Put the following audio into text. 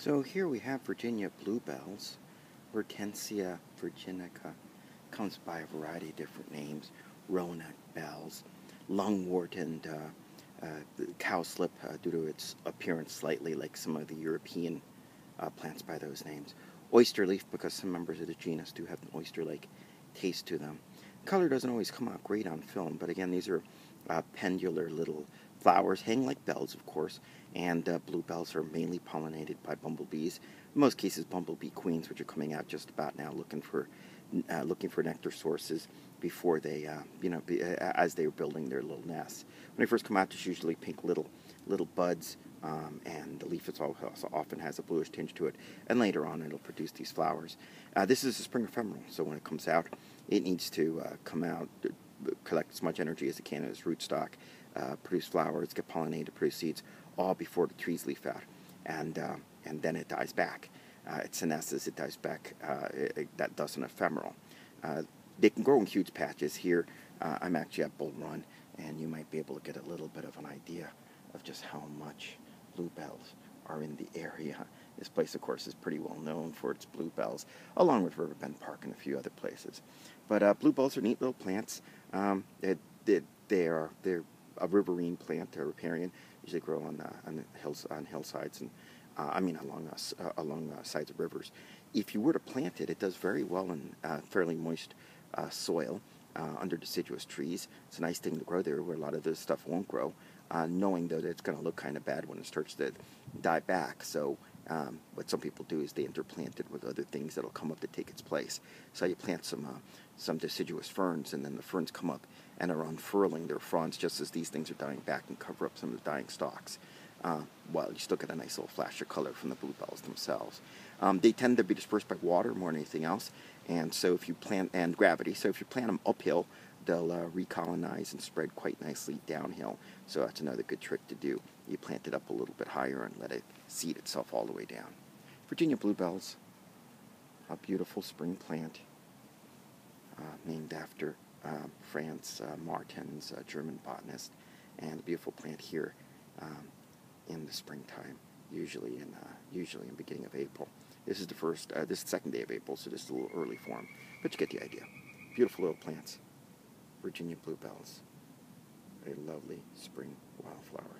So here we have Virginia Bluebells, Hortensia virginica, comes by a variety of different names, Roanoke bells, lungwort and cowslip due to its appearance slightly like some of the European plants by those names. Oyster leaf because some members of the genus do have an oyster-like taste to them. Color doesn't always come out great on film, but again, these are pendular little flowers, hang like bells, of course, and bluebells are mainly pollinated by bumblebees. In most cases, bumblebee queens, which are coming out just about now, looking for nectar sources before they, as they are building their little nests. When they first come out, there's usually pink little buds, and the leaf also often has a bluish tinge to it, and later on it'll produce these flowers. This is a spring ephemeral, so when it comes out, it needs to come out, collect as much energy as it can in its rootstock, produce flowers, get pollinated, produce seeds, all before the trees leaf out, and then it dies back. It senesces, it dies back. That does an ephemeral. They can grow in huge patches. Here, I'm actually at Bull Run, and you might be able to get a little bit of an idea of just how much bluebells are in the area. This place, of course, is pretty well known for its bluebells, along with Riverbend Park and a few other places. But bluebells are neat little plants. They're a riverine plant. They're riparian. Usually grow on hillsides and along sides of rivers. If you were to plant it, it does very well in fairly moist soil under deciduous trees. It's a nice thing to grow there where a lot of this stuff won't grow, knowing though that it's going to look kind of bad when it starts to die back. So what some people do is they interplant it with other things that'll come up to take its place. So you plant some deciduous ferns, and then the ferns come up and are unfurling their fronds just as these things are dying back and cover up some of the dying stalks. Well, you still get a nice little flash of color from the bluebells themselves. They tend to be dispersed by water more than anything else, and so if you plant, and gravity, so if you plant them uphill, they'll recolonize and spread quite nicely downhill. So that's another good trick to do. You plant it up a little bit higher and let it seed itself all the way down. Virginia bluebells, a beautiful spring plant named after Franz Martens, a German botanist, and a beautiful plant here in the springtime, usually in beginning of April. This is the second day of April, so this is a little early for them, but you get the idea. Beautiful little plants. Virginia bluebells, a lovely spring wildflower.